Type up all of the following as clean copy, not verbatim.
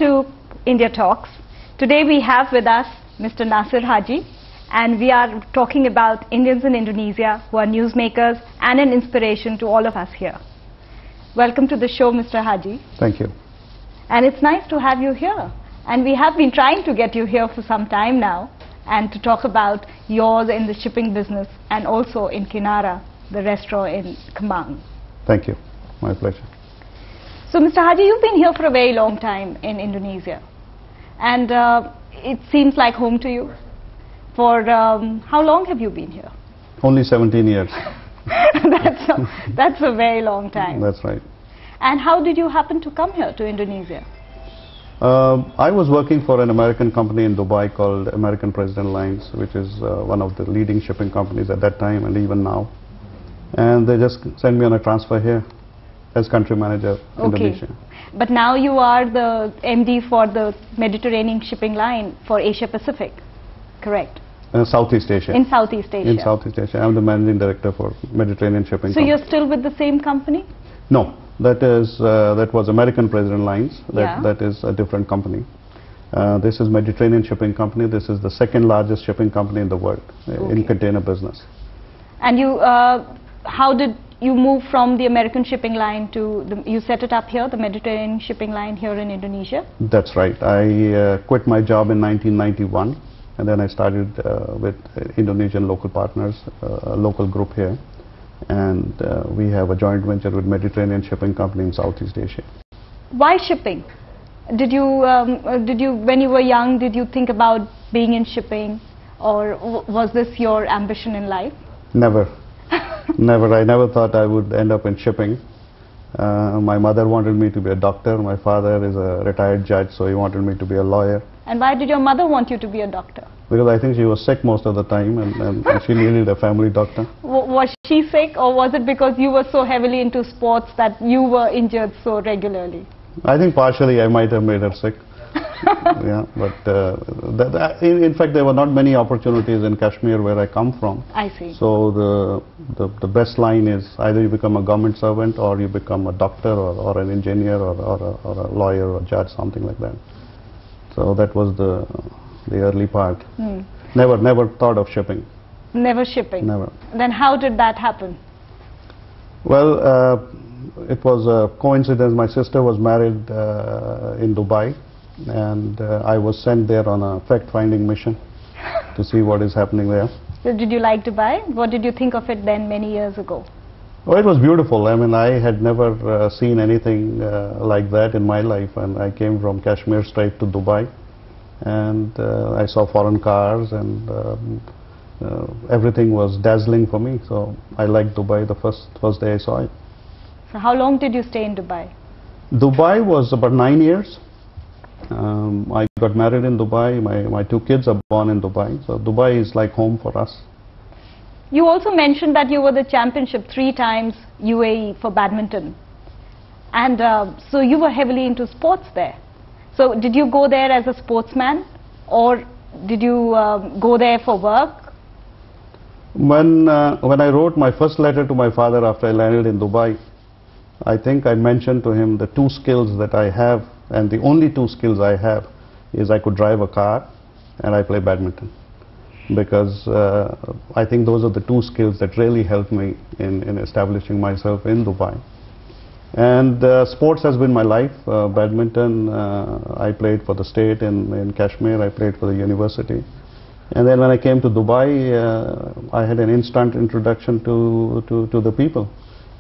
To India Talks. Today we have with us Mr. Nasir Haji, and we are talking about Indians in Indonesia who are newsmakers and an inspiration to all of us here. Welcome to the show, Mr. Haji. Thank you. And it's nice to have you here. And we have been trying to get you here for some time now and to talk about yours in the shipping business and also in Kinara, the restaurant in Kemang. Thank you. My pleasure. So, Mr. Haji, you've been here for a very long time in Indonesia, and it seems like home to you. For how long have you been here? Only 17 years. that's a very long time. That's right. And how did you happen to come here to Indonesia? I was working for an American company in Dubai called American President Lines, which is one of the leading shipping companies at that time and even now. And they just sent me on a transfer here as country manager, Indonesia. But now you are the MD for the Mediterranean shipping line for Asia Pacific, correct? Southeast Asia. In Southeast Asia. In Southeast Asia. I'm the managing director for Mediterranean shipping. So you're still with the same company? No, that was American President Lines. That is a different company. This is Mediterranean Shipping Company. This is the second largest shipping company in the world in container business. And you, how did you move from the American shipping line to, you set it up here, the Mediterranean shipping line here in Indonesia? That's right. I quit my job in 1991 and then I started with Indonesian local partners, a local group here. And we have a joint venture with Mediterranean Shipping Company in Southeast Asia. Why shipping? Did you, when you were young, did you think about being in shipping, or was this your ambition in life? Never. Never. I never thought I would end up in shipping. My mother wanted me to be a doctor. My father is a retired judge, so he wanted me to be a lawyer. And why did your mother want you to be a doctor? Because I think she was sick most of the time and she needed a family doctor. Was she sick, or was it because you were so heavily into sports that you were injured so regularly? I think partially I might have made her sick. Yeah, but in fact there were not many opportunities in Kashmir where I come from. I see. So the best line is either you become a government servant or you become a doctor or an engineer or a lawyer or a judge, something like that. So that was the early part. Never thought of shipping. Never shipping? Never. Then how did that happen? Well, it was a coincidence. My sister was married in Dubai, and I was sent there on a fact-finding mission to see what is happening there. So did you like Dubai? What did you think of it then many years ago? Oh, it was beautiful. I mean, I had never seen anything like that in my life, and I came from Kashmir straight to Dubai, and I saw foreign cars, and everything was dazzling for me. So I liked Dubai the first day I saw it. So how long did you stay in Dubai? Dubai was about 9 years. I got married in Dubai. My two kids are born in Dubai. So Dubai is like home for us. You also mentioned that you were the championship 3 times UAE for badminton. And so you were heavily into sports there. So did you go there as a sportsman, or did you go there for work? When I wrote my first letter to my father after I landed in Dubai, I think I mentioned to him the 2 skills that I have, and the only 2 skills I have is I could drive a car and I play badminton. Because I think those are the 2 skills that really helped me in establishing myself in Dubai. And sports has been my life. Badminton, I played for the state in Kashmir, I played for the university. And then when I came to Dubai, I had an instant introduction to the people.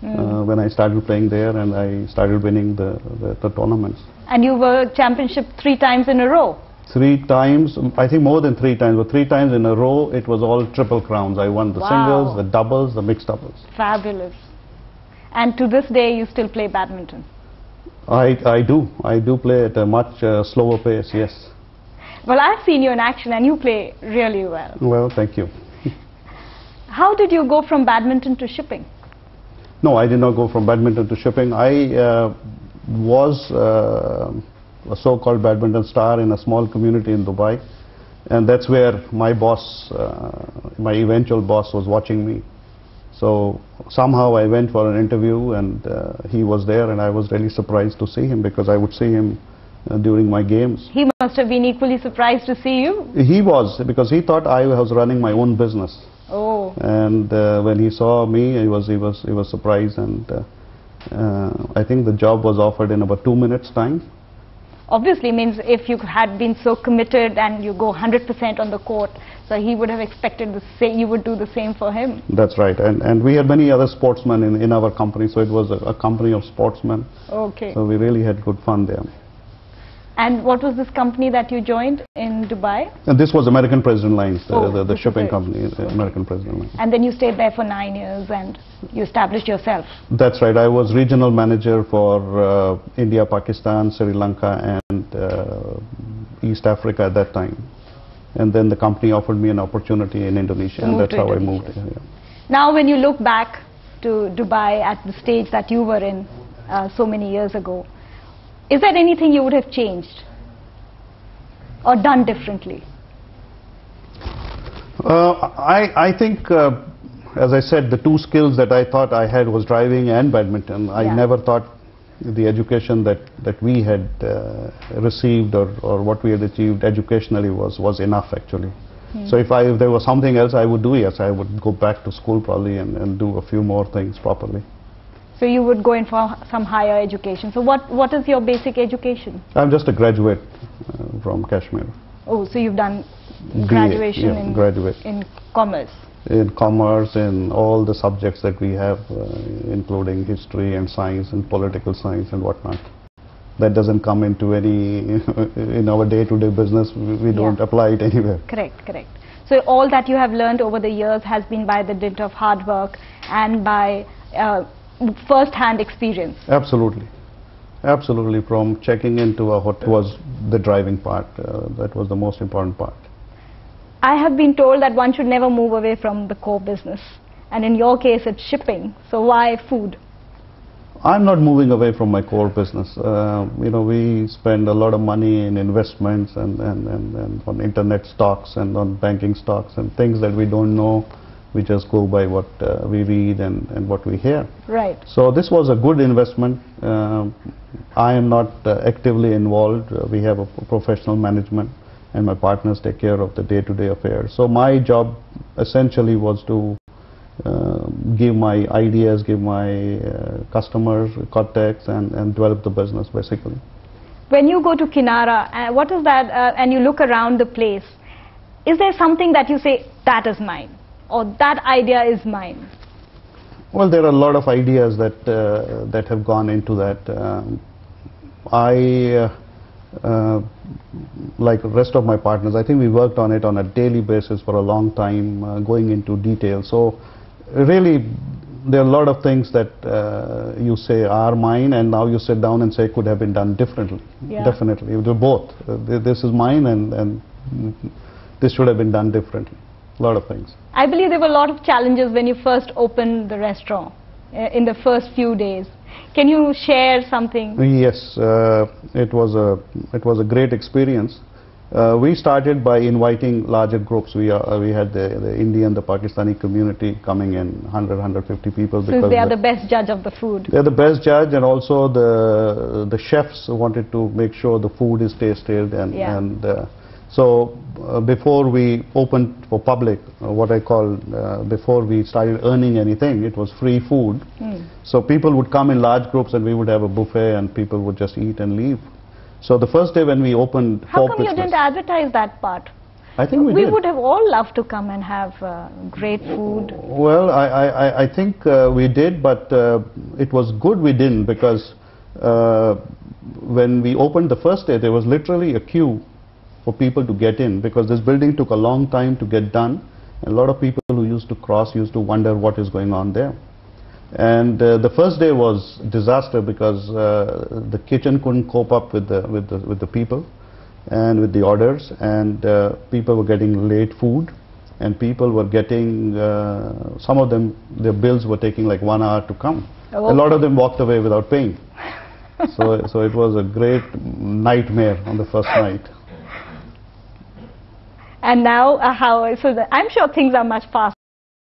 When I started playing there and I started winning the tournaments. And you were championship 3 times in a row? 3 times, I think more than 3 times, but 3 times in a row it was all triple crowns. I won the singles, the doubles, the mixed doubles. Fabulous. And to this day you still play badminton? I do play at a much slower pace, yes. Well, I've seen you in action and you play really well. Well, thank you. How did you go from badminton to shipping? No, I did not go from badminton to shipping. I was a so-called badminton star in a small community in Dubai, and that's where my boss, my eventual boss, was watching me. So somehow I went for an interview and he was there, and I was really surprised to see him, because I would see him during my games. He must have been equally surprised to see you. He was, because he thought I was running my own business. Oh. And when he saw me, he was surprised, and I think the job was offered in about 2 minutes' time. Obviously, means if you had been so committed and you go 100% on the court, so he would have expected you would do the same for him. That's right, and we had many other sportsmen in our company, so it was a company of sportsmen. Okay. So we really had good fun there. And what was this company that you joined in Dubai? And this was American President Lines, the shipping it. company, American President Lines. And then you stayed there for 9 years and you established yourself. That's right. I was regional manager for India, Pakistan, Sri Lanka, and East Africa at that time. And then the company offered me an opportunity in Indonesia, and that's how I moved here. Yeah. Now when you look back to Dubai at the stage that you were in so many years ago, is there anything you would have changed or done differently? I think, as I said, the two skills that I thought I had was driving and badminton. I never thought the education that we had received or what we had achieved educationally was enough, actually. So if there was something else I would do, yes, I would go back to school probably and do a few more things properly. So you would go in for some higher education. So what is your basic education? I'm just a graduate from Kashmir. Oh, so you've done graduation in commerce? In commerce, in all the subjects that we have, including history and science and political science and whatnot. That doesn't come into any, in our day-to-day business, we don't apply it anywhere. Correct. So all that you have learned over the years has been by the dint of hard work and by first-hand experience. Absolutely. From checking into a hotel was the driving part. That was the most important part. I have been told that one should never move away from the core business. And in your case, it's shipping. So why food? I'm not moving away from my core business. We spend a lot of money in investments and on internet stocks and on banking stocks and things that we don't know. We just go by what we read and what we hear. Right. So this was a good investment. I am not actively involved. We have a professional management, and my partners take care of the day-to-day affairs. So my job essentially was to give my ideas, give my customers contacts, and develop the business basically. When you go to Kinara, what is that, and you look around the place, is there something that you say, that is mine? Or that idea is mine? Well, there are a lot of ideas that have gone into that. Like the rest of my partners, I think we worked on it on a daily basis for a long time, going into detail. So really, there are a lot of things that you say are mine, and now you sit down and say could have been done differently. Yeah. Definitely, they're both. This is mine, and this should have been done differently. A lot of things. I believe there were a lot of challenges when you first opened the restaurant in the first few days. Can you share something? Yes, it was a great experience. We started by inviting larger groups. We had the Indian, the Pakistani community coming in, 150 people. Because they are the best judge of the food. They're the best judge, and also the chefs wanted to make sure the food is tasted and so before we opened for public, what I call before we started earning anything, it was free food. So people would come in large groups and we would have a buffet and people would just eat and leave. So the first day when we opened... How come you didn't advertise that part? I think we did. We would have all loved to come and have great food. Well, I think we did, but it was good we didn't, because when we opened the first day, there was literally a queue for people to get in, because this building took a long time to get done, and a lot of people who used to cross used to wonder what is going on there. And the first day was disaster, because the kitchen couldn't cope up with the people and with the orders, and people were getting late food, and people were getting some of them, their bills were taking like 1 hour to come. Oh, okay. A lot of them walked away without paying. So it was a great nightmare on the first night. And now, I'm sure things are much faster.